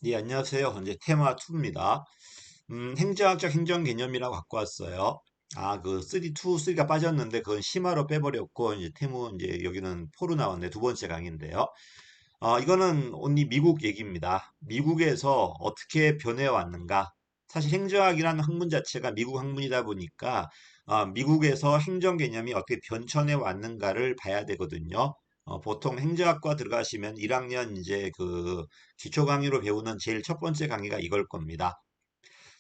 예, 안녕하세요. 현재 테마 2입니다. 행정학적 행정 개념이라고 갖고 왔어요. 그 3, 2, 3가 빠졌는데 그건 심화로 빼버렸고, 이제 이제 여기는 4로 나왔네. 두 번째 강의인데요. 이거는 온리 미국 얘기입니다. 미국에서 어떻게 변해왔는가. 사실 행정학이라는 학문 자체가 미국 학문이다 보니까, 미국에서 행정 개념이 어떻게 변천해 왔는가를 봐야 되거든요. 보통 행정학과 들어가시면 1학년 이제 그 기초 강의로 배우는 제일 첫 번째 강의가 이걸 겁니다.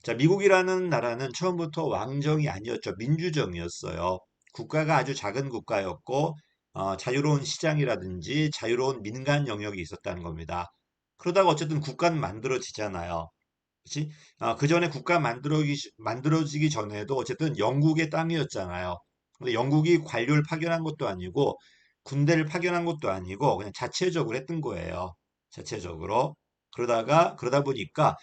자, 미국이라는 나라는 처음부터 왕정이 아니었죠. 민주정이었어요. 국가가 아주 작은 국가였고, 자유로운 시장이라든지 자유로운 민간 영역이 있었다는 겁니다. 그러다가 어쨌든 국가는 만들어지잖아요. 그치? 그 전에 국가 만들어지기 전에도 어쨌든 영국의 땅이었잖아요. 근데 영국이 관료를 파견한 것도 아니고, 군대를 파견한 것도 아니고, 그냥 자체적으로 했던 거예요. 자체적으로. 그러다 보니까,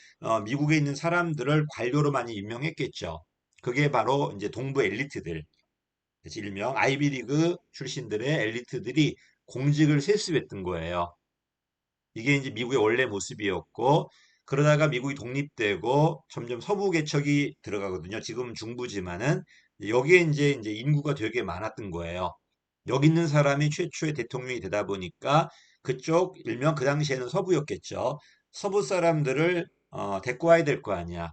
미국에 있는 사람들을 관료로 많이 임명했겠죠. 그게 바로 이제 동부 엘리트들. 그치? 일명 아이비리그 출신들의 엘리트들이 공직을 세습했던 거예요. 이게 이제 미국의 원래 모습이었고, 그러다가 미국이 독립되고 점점 서부 개척이 들어가거든요. 지금 중부지만은 여기에 이제 인구가 되게 많았던 거예요. 여기 있는 사람이 최초의 대통령이 되다 보니까 그쪽 일명 그 당시에는 서부였겠죠. 서부 사람들을 데리고 와야 될 거 아니야.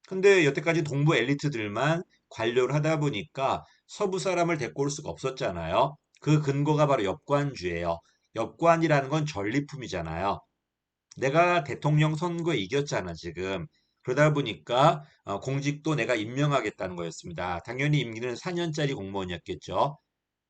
근데 여태까지 동부 엘리트들만 관료를 하다 보니까 서부 사람을 데리고 올 수가 없었잖아요. 그 근거가 바로 엽관주예요. 엽관이라는 건 전리품이잖아요. 내가 대통령 선거에 이겼잖아, 지금. 그러다 보니까 공직도 내가 임명하겠다는 거였습니다. 당연히 임기는 4년짜리 공무원이었겠죠.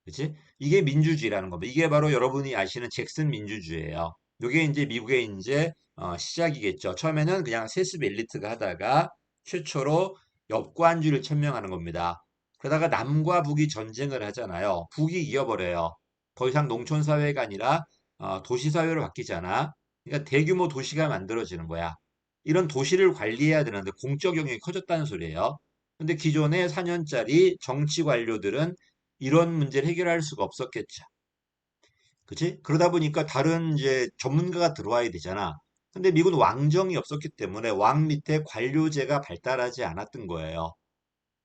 그치? 이게 민주주의라는 겁니다. 이게 바로 여러분이 아시는 잭슨 민주주의예요. 이게 이제 미국의 이제 시작이겠죠. 처음에는 그냥 세습 엘리트가 하다가 최초로 엽관주의를 천명하는 겁니다. 그러다가 남과 북이 전쟁을 하잖아요. 북이 이겨버려요. 더 이상 농촌 사회가 아니라 도시 사회로 바뀌잖아. 그러니까 대규모 도시가 만들어지는 거야. 이런 도시를 관리해야 되는데 공적 영역이 커졌다는 소리예요. 근데 기존의 4년짜리 정치 관료들은 이런 문제를 해결할 수가 없었겠죠. 그치? 그러다 보니까 다른 이제 전문가가 들어와야 되잖아. 근데 미국은 왕정이 없었기 때문에 왕 밑에 관료제가 발달하지 않았던 거예요.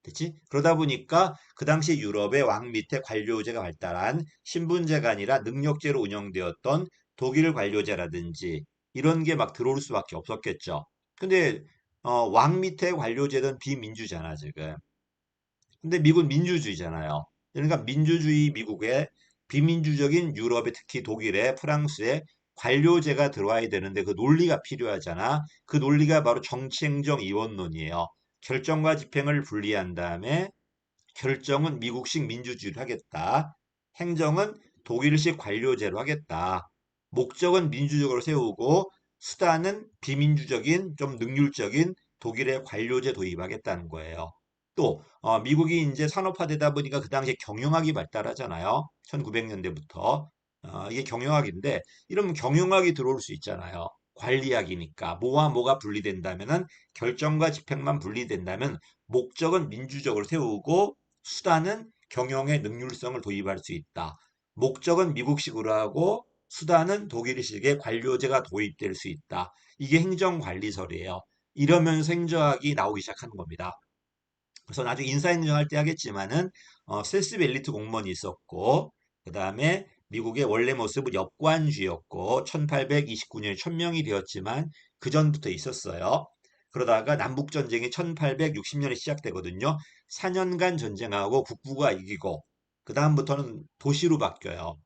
그치? 그러다 보니까 그 당시 유럽의 왕 밑에 관료제가 발달한 신분제가 아니라 능력제로 운영되었던 독일 관료제라든지 이런 게 막 들어올 수밖에 없었겠죠. 근데 왕 밑에 관료제는 비민주잖아, 지금. 근데 미국은 민주주의잖아요. 그러니까 민주주의 미국에 비민주적인 유럽에 특히 독일에 프랑스에 관료제가 들어와야 되는데 그 논리가 필요하잖아. 그 논리가 바로 정치행정 이원론이에요. 결정과 집행을 분리한 다음에 결정은 미국식 민주주의를 하겠다. 행정은 독일식 관료제로 하겠다. 목적은 민주적으로 세우고 수단은 비민주적인 좀 능률적인 독일의 관료제 도입하겠다는 거예요. 또 미국이 이제 산업화되다 보니까 그 당시에 경영학이 발달하잖아요. 1900년대부터 이게 경영학인데 이러면 경영학이 들어올 수 있잖아요. 관리학이니까 뭐와 뭐가 분리된다면은 결정과 집행만 분리된다면 목적은 민주적으로 세우고 수단은 경영의 능률성을 도입할 수 있다. 목적은 미국식으로 하고 수단은 독일식의 관료제가 도입될 수 있다. 이게 행정관리설이에요. 이러면서 행정학이 나오기 시작하는 겁니다. 그래서 나중에 인사행정할 때 하겠지만은 세습 엘리트 공무원이 있었고 그 다음에 미국의 원래 모습은 엽관주의였고 1829년에 천명이 되었지만 그 전부터 있었어요. 그러다가 남북전쟁이 1860년에 시작되거든요. 4년간 전쟁하고 북부가 이기고 그 다음부터는 도시로 바뀌어요.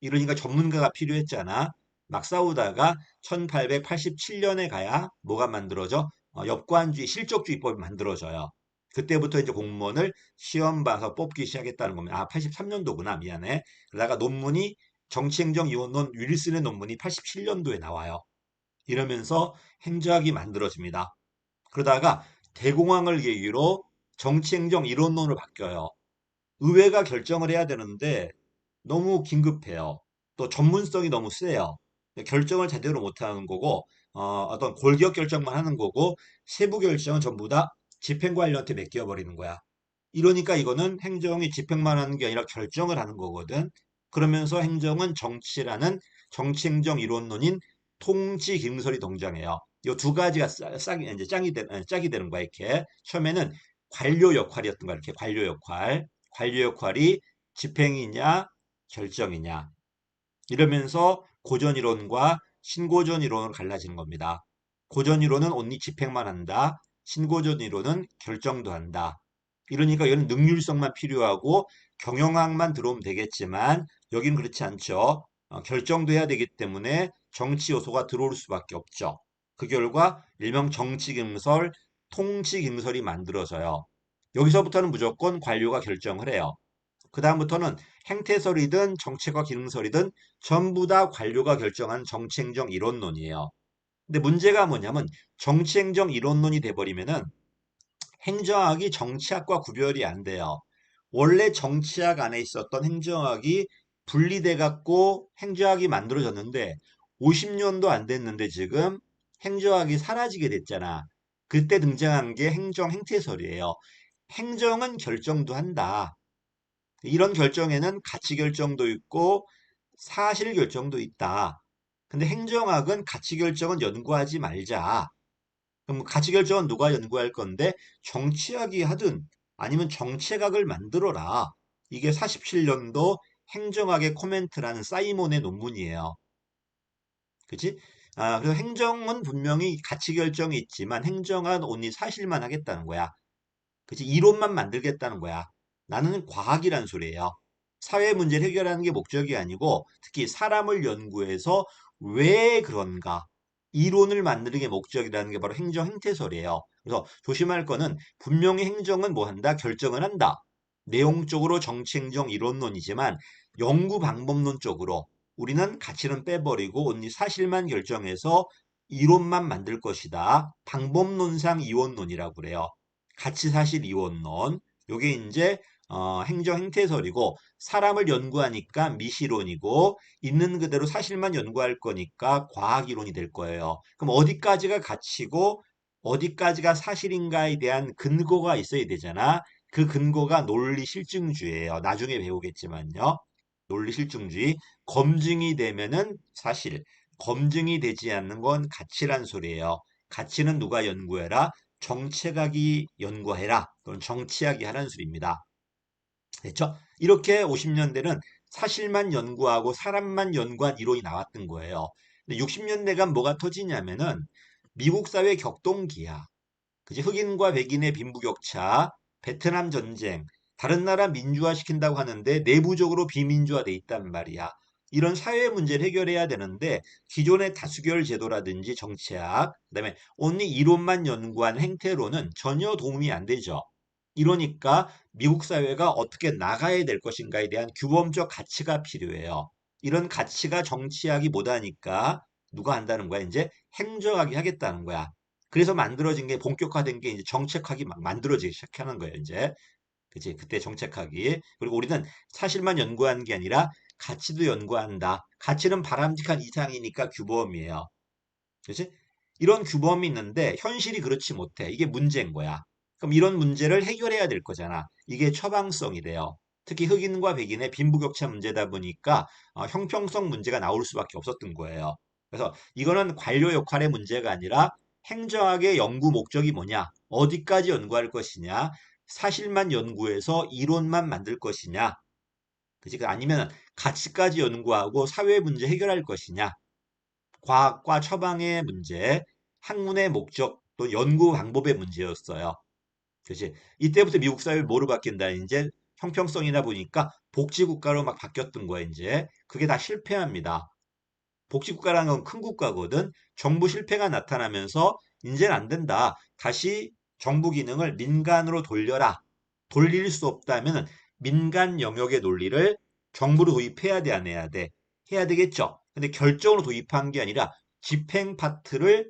이러니까 전문가가 필요했잖아. 막 싸우다가 1887년에 가야 뭐가 만들어져? 엽관주의 실적주의법이 만들어져요. 그때부터 이제 공무원을 시험 봐서 뽑기 시작했다는 겁니다. 83년도구나. 미안해. 그러다가 논문이 정치행정이원론 윌슨의 논문이 87년도에 나와요. 이러면서 행정학이 만들어집니다. 그러다가 대공황을 계기로 정치행정 이론론으로 바뀌어요. 의회가 결정을 해야 되는데 너무 긴급해요. 또 전문성이 너무 세요. 결정을 제대로 못하는 거고 어떤 골격 결정만 하는 거고 세부 결정은 전부 다 집행관리한테 맡겨버리는 거야. 이러니까 이거는 행정이 집행만 하는 게 아니라 결정을 하는 거거든. 그러면서 행정은 정치라는 정치행정 이론론인 통치기능설이 등장해요. 요 두 가지가 이제 짝이 되는 거야, 이렇게. 처음에는 관료 역할이었던 거야, 이렇게 관료 역할. 관료 역할이 집행이냐, 결정이냐. 이러면서 고전 이론과 신고전 이론으로 갈라지는 겁니다. 고전 이론은 온리 집행만 한다. 신고전 이론은 결정도 한다. 이러니까 이건 능률성만 필요하고 경영학만 들어오면 되겠지만 여긴 그렇지 않죠. 결정도 해야 되기 때문에 정치 요소가 들어올 수밖에 없죠. 그 결과 일명 정치김설, 통치김설이 만들어져요. 여기서부터는 무조건 관료가 결정을 해요. 그 다음부터는 행태설이든 정책과 기능설이든 전부 다 관료가 결정한 정치행정 이론론이에요. 근데 문제가 뭐냐면 정치행정 이론론이 돼버리면은 행정학이 정치학과 구별이 안 돼요. 원래 정치학 안에 있었던 행정학이 분리돼 갖고 행정학이 만들어졌는데 50년도 안 됐는데 지금 행정학이 사라지게 됐잖아. 그때 등장한 게 행정 행태설이에요. 행정은 결정도 한다. 이런 결정에는 가치 결정도 있고 사실 결정도 있다. 근데 행정학은 가치 결정은 연구하지 말자. 그럼 가치 결정은 누가 연구할 건데 정치학이 하든 아니면 정책학을 만들어라. 이게 47년도 행정학의 코멘트라는 사이몬의 논문이에요. 그치? 그래서 행정은 분명히 가치 결정이 있지만 행정은 온리 사실만 하겠다는 거야. 그치? 이론만 만들겠다는 거야. 나는 과학이란 소리예요. 사회 문제를 해결하는 게 목적이 아니고 특히 사람을 연구해서 왜 그런가 이론을 만드는 게 목적이라는 게 바로 행정 행태설이에요. 그래서 조심할 거는 분명히 행정은 뭐 한다? 결정을 한다. 내용적으로 정치행정 이론론이지만 연구 방법론 쪽으로 우리는 가치는 빼버리고 온리 사실만 결정해서 이론만 만들 것이다. 방법론상 이원론이라고 그래요. 가치사실 이원론. 요게 이제 행정 행태설이고 사람을 연구하니까 미시론이고 있는 그대로 사실만 연구할 거니까 과학이론이 될 거예요. 그럼 어디까지가 가치고 어디까지가 사실인가에 대한 근거가 있어야 되잖아. 그 근거가 논리 실증주의예요. 나중에 배우겠지만요. 논리 실증주의. 검증이 되면은 사실, 검증이 되지 않는 건 가치란 소리예요. 가치는 누가 연구해라? 정책학이 연구해라. 또는 정치학이 하라는 소리입니다. 됐죠? 이렇게 50년대는 사실만 연구하고 사람만 연구한 이론이 나왔던 거예요. 근데 60년대가 뭐가 터지냐면은 미국 사회 격동기야. 그지? 흑인과 백인의 빈부격차, 베트남 전쟁, 다른 나라 민주화 시킨다고 하는데 내부적으로 비민주화돼 있단 말이야. 이런 사회 문제를 해결해야 되는데 기존의 다수결 제도라든지 정치학, 그다음에 온리 이론만 연구한 행태로는 전혀 도움이 안 되죠. 이러니까 미국 사회가 어떻게 나가야 될 것인가에 대한 규범적 가치가 필요해요. 이런 가치가 정치학이 못하니까 누가 한다는 거야? 이제 행정학이 하겠다는 거야. 그래서 만들어진 게 본격화된 게 이제 정책학이 막 만들어지기 시작하는 거예요, 이제. 그치? 그때 정책학이. 그리고 우리는 사실만 연구하는 게 아니라 가치도 연구한다. 가치는 바람직한 이상이니까 규범이에요. 그치? 이런 규범이 있는데 현실이 그렇지 못해. 이게 문제인 거야. 그럼 이런 문제를 해결해야 될 거잖아. 이게 처방성이 돼요. 특히 흑인과 백인의 빈부격차 문제다 보니까 형평성 문제가 나올 수밖에 없었던 거예요. 그래서 이거는 관료 역할의 문제가 아니라 행정학의 연구 목적이 뭐냐? 어디까지 연구할 것이냐? 사실만 연구해서 이론만 만들 것이냐? 그지? 아니면 가치까지 연구하고 사회 문제 해결할 것이냐? 과학과 처방의 문제, 학문의 목적 또 연구 방법의 문제였어요. 그렇지? 이때부터 미국 사회 뭐로 바뀐다? 이제 형평성이나 보니까 복지국가로 막 바뀌었던 거야, 이제. 그게 다 실패합니다. 복지국가라는 건 큰 국가거든. 정부 실패가 나타나면서 이제는 안 된다. 다시 정부 기능을 민간으로 돌려라. 돌릴 수 없다면 민간 영역의 논리를 정부로 도입해야 돼, 안 해야 돼? 해야 되겠죠. 근데 결정으로 도입한 게 아니라 집행 파트를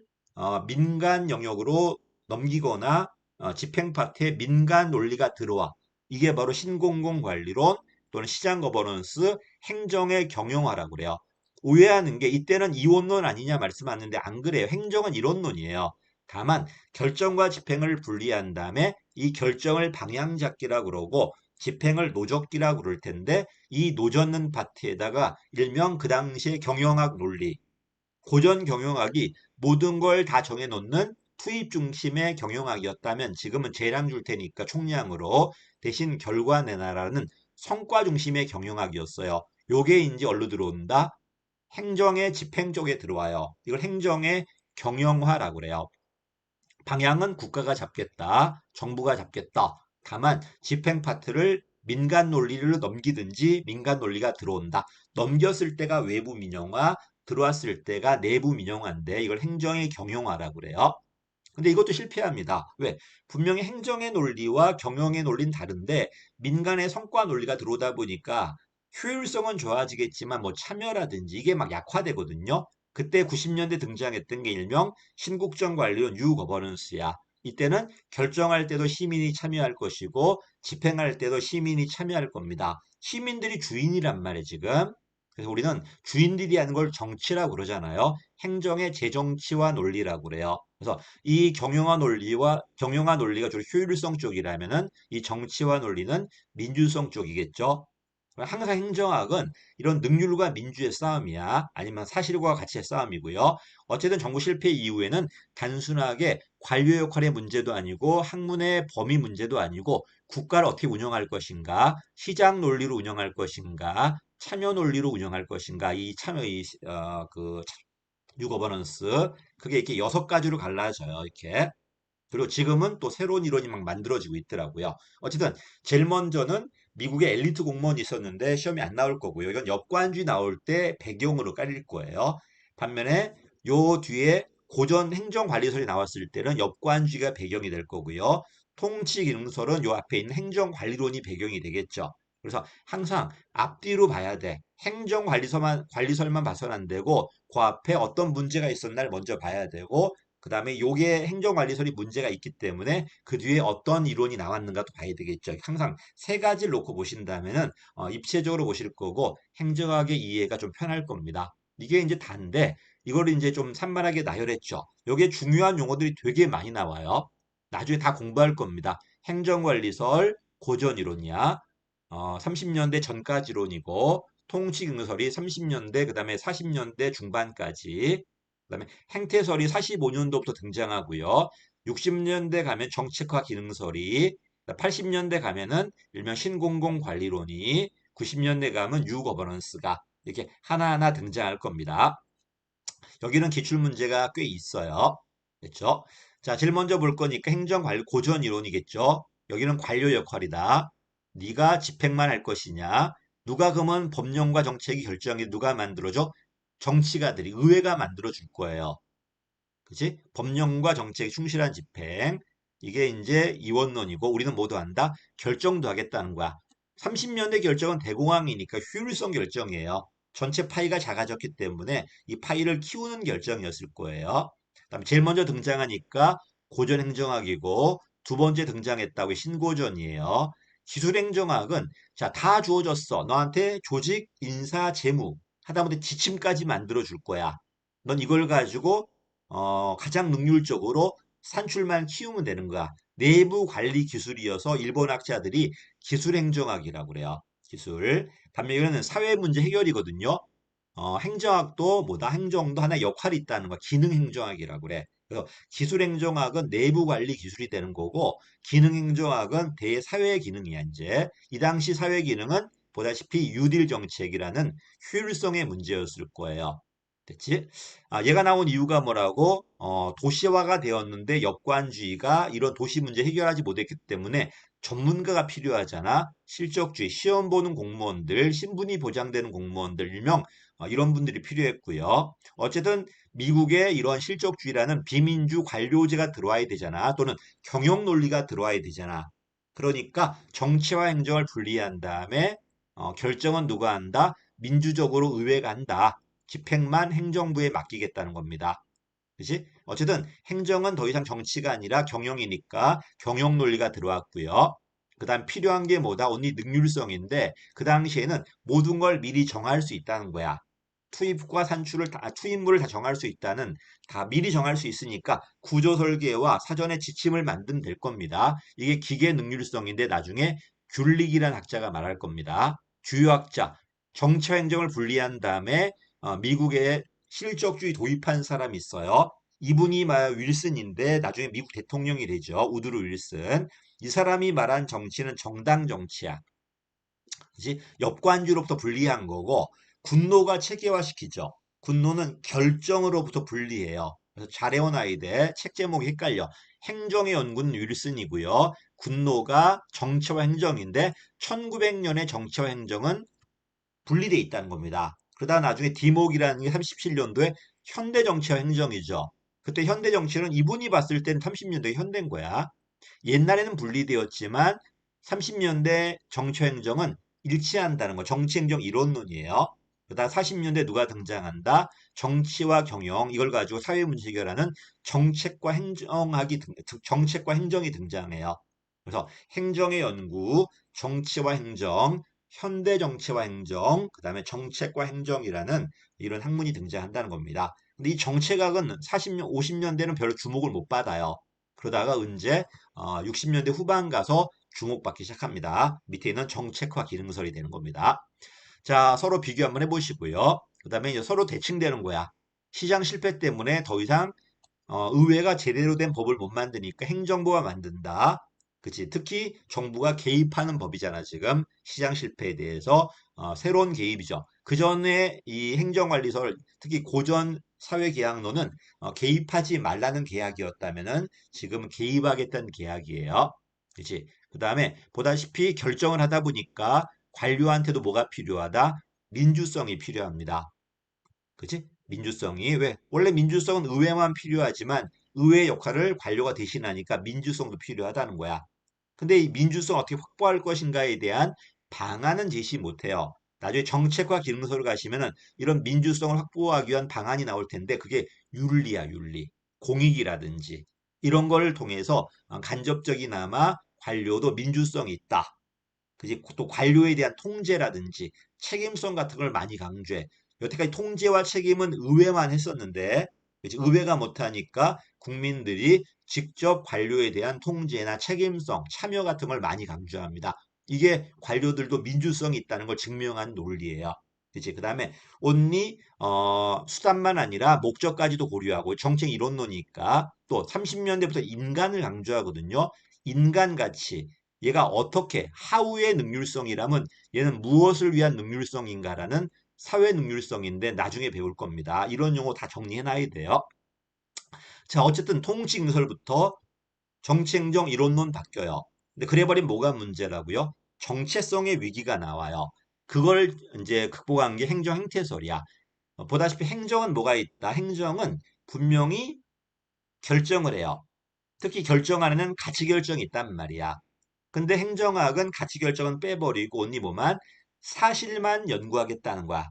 민간 영역으로 넘기거나 집행 파트에 민간 논리가 들어와. 이게 바로 신공공관리론 또는 시장 거버넌스 행정의 경영화라고 그래요. 오해하는 게 이때는 이원론 아니냐 말씀하는데 안 그래요. 행정은 이론론이에요. 다만 결정과 집행을 분리한 다음에 이 결정을 방향 잡기라고 그러고 집행을 노젓기라고 그럴 텐데 이 노젓는 파트에다가 일명 그 당시의 경영학 논리 고전 경영학이 모든 걸 다 정해놓는 투입 중심의 경영학이었다면 지금은 재량 줄 테니까 총량으로 대신 결과 내놔라는 성과 중심의 경영학이었어요. 요게 이제 어디로 들어온다? 행정의 집행 쪽에 들어와요. 이걸 행정의 경영화라고 그래요. 방향은 국가가 잡겠다. 정부가 잡겠다. 다만 집행 파트를 민간 논리를 넘기든지 민간 논리가 들어온다. 넘겼을 때가 외부 민영화, 들어왔을 때가 내부 민영화인데 이걸 행정의 경영화라고 그래요. 근데 이것도 실패합니다. 왜? 분명히 행정의 논리와 경영의 논리는 다른데 민간의 성과 논리가 들어오다 보니까 효율성은 좋아지겠지만 뭐 참여라든지 이게 막 약화되거든요. 그때 90년대 등장했던 게 일명 신국정 관리론 뉴 거버넌스야. 이때는 결정할 때도 시민이 참여할 것이고 집행할 때도 시민이 참여할 겁니다. 시민들이 주인이란 말이에요, 지금. 그래서 우리는 주인들이 하는 걸 정치라고 그러잖아요. 행정의 재정치와 논리라고 그래요. 그래서 이 경영화 논리가 주로 효율성 쪽이라면은 이 정치화 논리는 민주성 쪽이겠죠. 항상 행정학은 이런 능률과 민주의 싸움이야. 아니면 사실과 가치의 싸움이고요. 어쨌든 정부 실패 이후에는 단순하게 관료 역할의 문제도 아니고 학문의 범위 문제도 아니고 국가를 어떻게 운영할 것인가, 시장 논리로 운영할 것인가, 참여 논리로 운영할 것인가, 이 참여 그 뉴거버넌스 그게 이렇게 6가지로 갈라져요. 이렇게. 그리고 지금은 또 새로운 이론이 막 만들어지고 있더라고요. 어쨌든 제일 먼저는 미국의 엘리트 공무원이 있었는데 시험이 안 나올 거고요. 이건 역관주의 나올 때 배경으로 깔릴 거예요. 반면에 요 뒤에 고전 행정관리설이 나왔을 때는 역관주의가 배경이 될 거고요. 통치기능설은 요 앞에 있는 행정관리론이 배경이 되겠죠. 그래서 항상 앞뒤로 봐야 돼. 관리설만 봐서는 안 되고 그 앞에 어떤 문제가 있었나를 먼저 봐야 되고 그 다음에 요게 행정관리설이 문제가 있기 때문에 그 뒤에 어떤 이론이 나왔는가도 봐야 되겠죠. 항상 세 가지를 놓고 보신다면은 입체적으로 보실 거고 행정학의 이해가 좀 편할 겁니다. 이게 이제 다인데 이걸 이제 좀 산만하게 나열했죠. 요게 중요한 용어들이 되게 많이 나와요. 나중에 다 공부할 겁니다. 행정관리설, 고전이론이야. 30년대 전까지론이고 통치경설이 30년대 그다음에 40년대 중반까지 그다음에 행태설이 45년도부터 등장하고요. 60년대 가면 정책화 기능설이 80년대 가면은 일명 신공공관리론이 90년대 가면 뉴거버넌스가 이렇게 하나하나 등장할 겁니다. 여기는 기출문제가 꽤 있어요. 됐죠? 자, 제일 먼저 볼 거니까 행정관리 고전 이론이겠죠. 여기는 관료 역할이다. 네가 집행만 할 것이냐? 누가 그러면 법령과 정책이 결정이 누가 만들어줘? 정치가들이 의회가 만들어 줄 거예요. 그치? 법령과 정책에 충실한 집행. 이게 이제 이원론이고 우리는 모두 안다. 결정도 하겠다는 거야. 30년대 결정은 대공황이니까 효율성 결정이에요. 전체 파이가 작아졌기 때문에 이 파이를 키우는 결정이었을 거예요. 그다음에 제일 먼저 등장하니까 고전행정학이고 두 번째 등장했다고 신고전이에요. 기술행정학은 자, 다 주어졌어. 너한테 조직, 인사, 재무 하다못해 지침까지 만들어 줄 거야. 넌 이걸 가지고 가장 능률적으로 산출만 키우면 되는 거야. 내부 관리 기술이어서 일본 학자들이 기술행정학이라고 그래요. 기술. 반면 이거는 사회 문제 해결이거든요. 행정학도 뭐다? 행정도 하나의 역할이 있다는 거. 기능행정학이라고 그래. 그래서 기술행정학은 내부 관리 기술이 되는 거고 기능행정학은 대사회 기능이야 이제. 이 당시 사회 기능은 보다시피 뉴딜 정책이라는 효율성의 문제였을 거예요. 됐지? 얘가 나온 이유가 뭐라고? 도시화가 되었는데 역관주의가 이런 도시 문제 해결하지 못했기 때문에 전문가가 필요하잖아. 실적주의, 시험 보는 공무원들, 신분이 보장되는 공무원들, 일명 이런 분들이 필요했고요. 어쨌든 미국의 이런 실적주의라는 비민주 관료제가 들어와야 되잖아. 또는 경영 논리가 들어와야 되잖아. 그러니까 정치와 행정을 분리한 다음에 결정은 누가 한다? 민주적으로 의회가 한다. 집행만 행정부에 맡기겠다는 겁니다. 그지? 어쨌든 행정은 더 이상 정치가 아니라 경영이니까 경영 논리가 들어왔고요. 그다음 필요한 게 뭐다? 언니 능률성인데 그 당시에는 모든 걸 미리 정할 수 있다는 거야. 투입과 산출을 투입물을 다 정할 수 있다는 다 미리 정할 수 있으니까 구조 설계와 사전에 지침을 만들면 될 겁니다. 이게 기계 능률성인데 나중에 귤릭이라는 학자가 말할 겁니다. 주요 학자 정치 행정을 분리한 다음에 미국의 실적주의 도입한 사람이 있어요. 이분이 말 윌슨인데 나중에 미국 대통령이 되죠. 우드로 윌슨. 이 사람이 말한 정치는 정당 정치야. 그지? 역관주로부터 분리한 거고 군노가 체계화시키죠. 군노는 결정으로부터 분리해요. 그래서 잘해온 아이들 책 제목이 헷갈려. 행정의 연구는 윌슨이고요. 군노가 정치와 행정인데 1900년의 정치와 행정은 분리돼 있다는 겁니다. 그러다 나중에 디목이라는 게 37년도에 현대 정치와 행정이죠. 그때 현대 정치는 이분이 봤을 땐 30년대 현대인 거야. 옛날에는 분리되었지만 30년대 정치행정은 일치한다는 거. 정치행정 이론론이에요. 그다음 40년대 누가 등장한다? 정치와 경영 이걸 가지고 사회 문제 해결하는 정책과 행정이 등장해요. 그래서 행정의 연구, 정치와 행정, 현대 정치와 행정, 그다음에 정책과 행정이라는 이런 학문이 등장한다는 겁니다. 근데 이 정책학은 40년, 50년대는 별로 주목을 못 받아요. 그러다가 언제 60년대 후반 가서 주목받기 시작합니다. 밑에 있는 정책화 기능설이 되는 겁니다. 자, 서로 비교 한번 해보시고요. 그 다음에 이제 서로 대칭되는 거야. 시장 실패 때문에 더 이상 의회가 제대로 된 법을 못 만드니까 행정부가 만든다. 그치? 특히 정부가 개입하는 법이잖아, 지금. 시장 실패에 대해서. 새로운 개입이죠. 그 전에 이 행정관리설, 특히 고전 사회계약론은 개입하지 말라는 계약이었다면은 지금은 개입하겠다는 계약이에요. 그치? 그 다음에 보다시피 결정을 하다 보니까 관료한테도 뭐가 필요하다? 민주성이 필요합니다. 그치? 민주성이 왜? 원래 민주성은 의회만 필요하지만 의회 역할을 관료가 대신하니까 민주성도 필요하다는 거야. 근데 이 민주성 어떻게 확보할 것인가에 대한 방안은 제시 못해요. 나중에 정책과 기능서를 가시면은 이런 민주성을 확보하기 위한 방안이 나올 텐데 그게 윤리야, 윤리. 공익이라든지 이런 걸 통해서 간접적이나마 관료도 민주성이 있다. 그지? 또 관료에 대한 통제라든지 책임성 같은 걸 많이 강조해. 여태까지 통제와 책임은 의회만 했었는데, 그치? 의회가 못하니까 국민들이 직접 관료에 대한 통제나 책임성, 참여 같은 걸 많이 강조합니다. 이게 관료들도 민주성이 있다는 걸 증명한 논리예요. 그치? 그 다음에 온리 수단만 아니라 목적까지도 고려하고 정책 이론론이니까 또 30년대부터 인간을 강조하거든요. 인간 가치, 얘가 어떻게 하우의 능률성이라면 얘는 무엇을 위한 능률성인가라는 사회 능률성인데 나중에 배울 겁니다. 이런 용어 다 정리해놔야 돼요. 자, 어쨌든 통치능설부터 정치행정 이론론 바뀌어요. 근데 그래버린 뭐가 문제라고요? 정체성의 위기가 나와요. 그걸 이제 극복한 게 행정 행태설이야. 보다시피 행정은 뭐가 있다? 행정은 분명히 결정을 해요. 특히 결정 안에는 가치 결정이 있단 말이야. 근데 행정학은 가치 결정은 빼버리고 언니 뭐만 사실만 연구하겠다는 거야.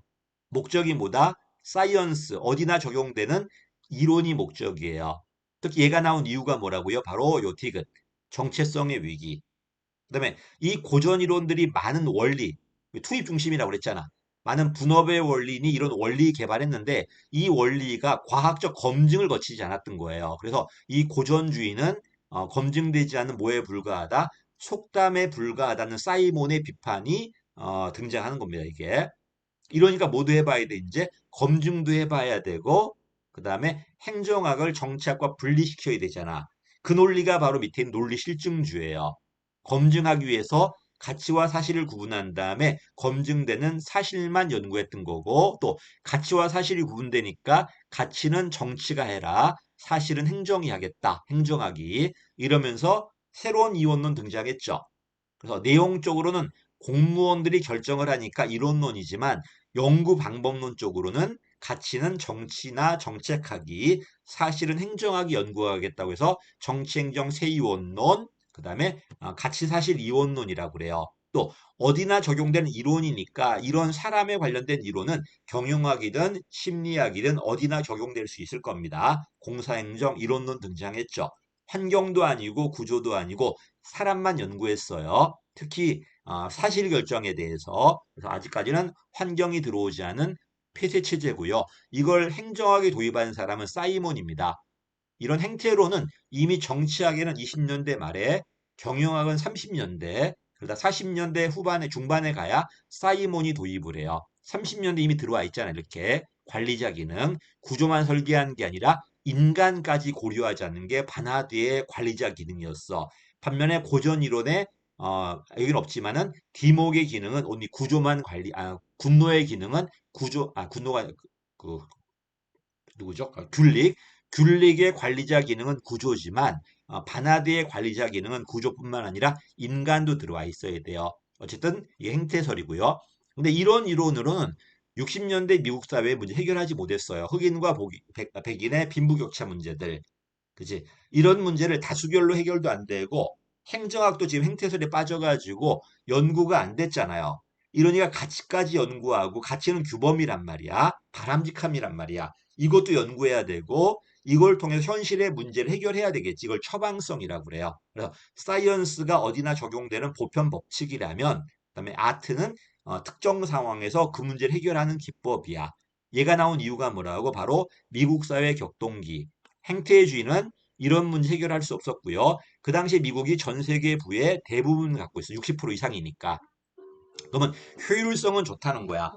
목적이 뭐다? 사이언스, 어디나 적용되는 이론이 목적이에요. 특히 얘가 나온 이유가 뭐라고요? 바로 요 디귿, 정체성의 위기. 그다음에 이 고전 이론들이 많은 원리, 투입 중심이라고 그랬잖아. 많은 분업의 원리니 이런 원리 개발했는데 이 원리가 과학적 검증을 거치지 않았던 거예요. 그래서 이 고전주의는 검증되지 않는 뭐에 불과하다? 속담에 불과하다는 사이몬의 비판이 등장하는 겁니다. 이게. 이러니까 모두 해봐야 돼. 이제 검증도 해봐야 되고 그 다음에 행정학을 정치학과 분리시켜야 되잖아. 그 논리가 바로 밑에 있는 논리 실증주예요. 검증하기 위해서 가치와 사실을 구분한 다음에 검증되는 사실만 연구했던 거고 또 가치와 사실이 구분되니까 가치는 정치가 해라. 사실은 행정이 하겠다. 행정학이. 이러면서 새로운 이원론 등장했죠. 그래서 내용적으로는 공무원들이 결정을 하니까 이론론이지만 연구 방법론 쪽으로는 가치는 정치나 정책학이 사실은 행정학이 연구하겠다고 해서 정치행정 세이원론 그다음에 가치사실 이원론이라고 그래요. 또 어디나 적용되는 이론이니까 이런 사람에 관련된 이론은 경영학이든 심리학이든 어디나 적용될 수 있을 겁니다. 공사행정 이론론 등장했죠. 환경도 아니고 구조도 아니고 사람만 연구했어요. 특히 사실 결정에 대해서 그래서 아직까지는 환경이 들어오지 않은 폐쇄 체제고요. 이걸 행정학에 도입한 사람은 사이몬입니다. 이런 행태로는 이미 정치학에는 20년대 말에 경영학은 30년대 그러다 40년대 후반에 중반에 가야 사이몬이 도입을 해요. 30년대 이미 들어와 있잖아요. 이렇게 관리자 기능, 구조만 설계한 게 아니라 인간까지 고려하지 않는 게 바나드의 관리자 기능이었어. 반면에 고전 이론에 여기는 없지만은 디목의 기능은 only 구조만 군노의 기능은 군노가 그 누구죠? 귤릭의 관리자 기능은 구조지만 바나드의 관리자 기능은 구조뿐만 아니라 인간도 들어와 있어야 돼요. 어쨌든 이게 행태설이고요. 근데 이런 이론으로는 60년대 미국 사회 문제 해결하지 못했어요. 흑인과 백인의 빈부격차 문제들. 그지? 이런 문제를 다수결로 해결도 안 되고 행정학도 지금 행태설에 빠져가지고 연구가 안 됐잖아요. 이러니까 가치까지 연구하고 가치는 규범이란 말이야. 바람직함이란 말이야. 이것도 연구해야 되고 이걸 통해서 현실의 문제를 해결해야 되겠지. 이걸 처방성이라고 그래요. 그래서 사이언스가 어디나 적용되는 보편 법칙이라면 그다음에 아트는 특정 상황에서 그 문제를 해결하는 기법이야. 얘가 나온 이유가 뭐라고? 바로 미국 사회 격동기. 행태주의는 이런 문제 해결할 수 없었고요. 그 당시 미국이 전 세계 부의 대부분 갖고 있어. 60% 이상이니까. 그러면 효율성은 좋다는 거야.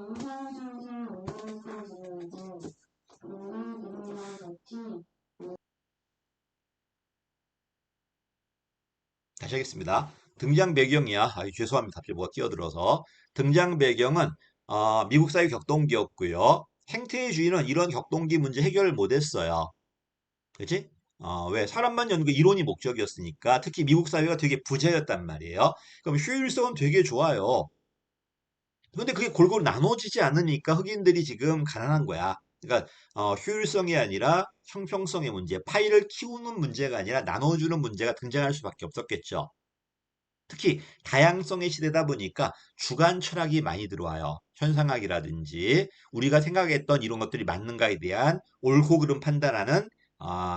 다시 하겠습니다. 등장 배경이야. 죄송합니다. 갑자기 뭐가 끼어들어서. 등장 배경은 미국 사회 격동기였고요. 행태주의는 이런 격동기 문제 해결을 못했어요. 그치? 왜? 사람만 연구 이론이 목적이었으니까 특히 미국 사회가 되게 부자였단 말이에요. 그럼 효율성은 되게 좋아요. 근데 그게 골고루 나눠지지 않으니까 흑인들이 지금 가난한 거야. 그러니까 효율성이 아니라 형평성의 문제, 파이를 키우는 문제가 아니라 나눠주는 문제가 등장할 수밖에 없었겠죠. 특히 다양성의 시대다 보니까 주관 철학이 많이 들어와요. 현상학이라든지 우리가 생각했던 이런 것들이 맞는가에 대한 옳고 그름 판단하는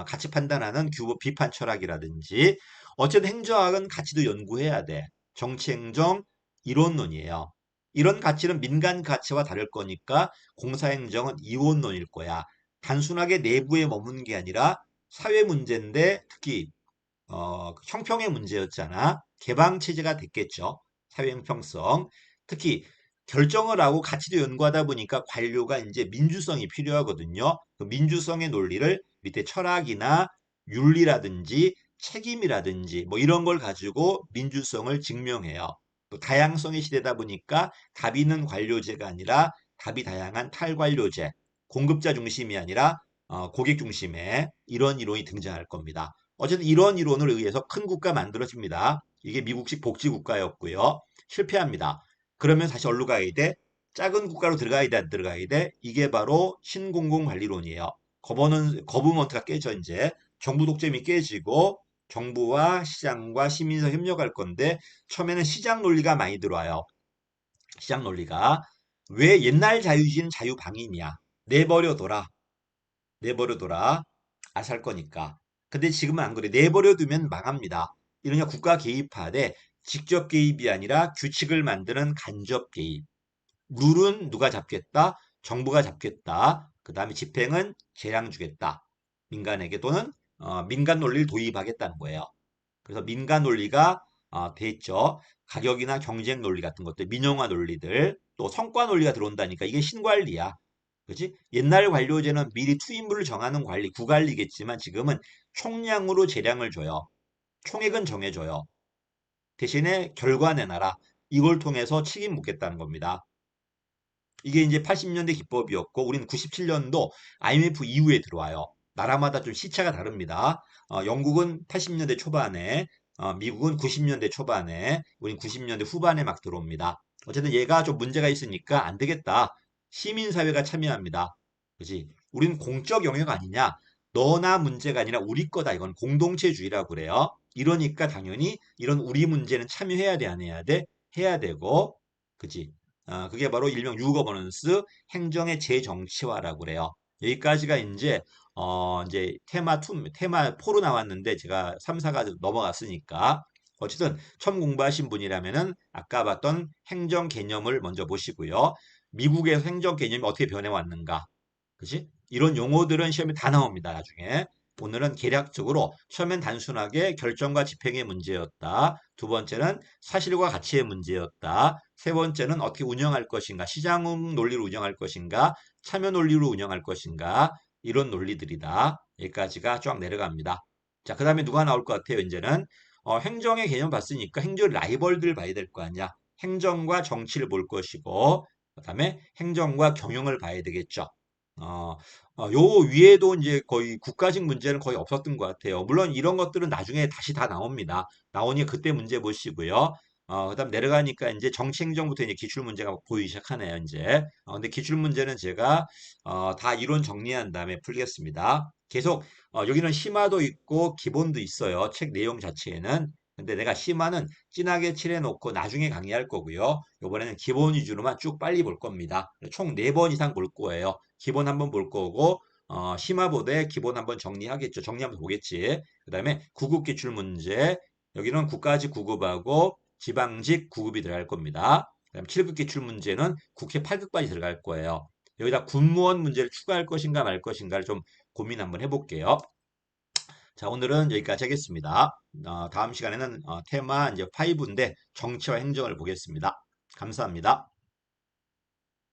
가치 판단하는 규범 비판 철학이라든지 어쨌든 행정학은 가치도 연구해야 돼. 정치행정 이론론이에요. 이런 가치는 민간 가치와 다를 거니까 공사행정은 이원론일 거야. 단순하게 내부에 머무는 게 아니라 사회 문제인데 특히 형평의 문제였잖아. 개방 체제가 됐겠죠. 사회 형평성. 특히 결정을 하고 가치도 연구하다 보니까 관료가 이제 민주성이 필요하거든요. 그 민주성의 논리를 밑에 철학이나 윤리라든지 책임이라든지 뭐 이런 걸 가지고 민주성을 증명해요. 또 다양성의 시대다 보니까 답이 있는 관료제가 아니라 답이 다양한 탈관료제, 공급자 중심이 아니라 고객 중심의 이런 이론이 등장할 겁니다. 어쨌든 이런 이론을 의해서 큰 국가 만들어집니다. 이게 미국식 복지국가였고요. 실패합니다. 그러면 다시 어디로 가야 돼? 작은 국가로 들어가야 돼, 안 들어가야 돼? 이게 바로 신공공관리론이에요. 거버넌트가 깨져 이제 정부 독점이 깨지고 정부와 시장과 시민사 협력할 건데 처음에는 시장 논리가 많이 들어와요. 시장 논리가 왜 옛날 자유주의는 자유방임이야. 내버려둬라. 내버려둬라. 살 거니까. 근데 지금은 안 그래. 내버려두면 망합니다. 이러냐 국가 개입하되 직접 개입이 아니라 규칙을 만드는 간접 개입. 룰은 누가 잡겠다? 정부가 잡겠다. 그 다음에 집행은 재량 주겠다. 민간에게 또는 민간 논리를 도입하겠다는 거예요. 그래서 민간 논리가 돼 있죠. 가격이나 경쟁 논리 같은 것들, 민영화 논리들, 또 성과 논리가 들어온다니까 이게 신관리야. 그지? 옛날 관료제는 미리 투입물을 정하는 관리, 구관리겠지만 지금은 총량으로 재량을 줘요. 총액은 정해줘요. 대신에 결과 내놔라. 이걸 통해서 책임 묻겠다는 겁니다. 이게 이제 80년대 기법이었고 우리는 97년도 IMF 이후에 들어와요. 나라마다 좀 시차가 다릅니다. 영국은 80년대 초반에, 미국은 90년대 초반에, 우린 90년대 후반에 막 들어옵니다. 어쨌든 얘가 좀 문제가 있으니까 안 되겠다. 시민사회가 참여합니다. 그지? 우린 공적 영역 아니냐? 너나 문제가 아니라 우리 거다. 이건 공동체주의라고 그래요. 이러니까 당연히 이런 우리 문제는 참여해야 돼, 안 해야 돼? 해야 되고, 그지? 그게 바로 일명 유거버넌스 행정의 재정치화라고 그래요. 여기까지가 이제 테마 2, 테마 4로 나왔는데 제가 3, 4가 넘어갔으니까 어쨌든 처음 공부하신 분이라면은 아까 봤던 행정 개념을 먼저 보시고요. 미국에서 행정 개념이 어떻게 변해왔는가. 그치? 이런 용어들은 시험에 다 나옵니다, 나중에. 오늘은 계략적으로 처음엔 단순하게 결정과 집행의 문제였다. 두 번째는 사실과 가치의 문제였다. 세 번째는 어떻게 운영할 것인가, 시장 논리를 운영할 것인가, 참여 논리로 운영할 것인가, 이런 논리들이다. 여기까지가 쫙 내려갑니다. 자, 그 다음에 누가 나올 것 같아요, 이제는? 행정의 개념 봤으니까 행정 라이벌들 봐야 될 거 아니야. 행정과 정치를 볼 것이고, 그 다음에 행정과 경영을 봐야 되겠죠. 어, 요 위에도 이제 거의 국가직 문제는 거의 없었던 것 같아요. 물론 이런 것들은 나중에 다시 다 나옵니다. 나오니 그때 문제 보시고요. 그다음 내려가니까 이제 정치 행정부터 이제 기출 문제가 보이기 시작하네요, 이제. 근데 기출 문제는 제가 다 이론 정리한 다음에 풀겠습니다. 계속 여기는 심화도 있고 기본도 있어요. 책 내용 자체에는. 근데 내가 심화는 진하게 칠해놓고 나중에 강의할 거고요. 이번에는 기본 위주로만 쭉 빨리 볼 겁니다. 총 4번 이상 볼 거예요. 기본 한번 볼 거고 심화보대 기본 한번 정리하겠죠. 정리하면 보겠지. 그 다음에 구급 기출 문제, 여기는 국가직 구급하고 지방직 구급이 들어갈 겁니다. 그다음 7급 기출 문제는 국회 8급까지 들어갈 거예요. 여기다 군무원 문제를 추가할 것인가 말 것인가를 좀 고민 한번 해볼게요. 자, 오늘은 여기까지 하겠습니다. 다음 시간에는 테마 이제 5인데 정치와 행정을 보겠습니다. 감사합니다.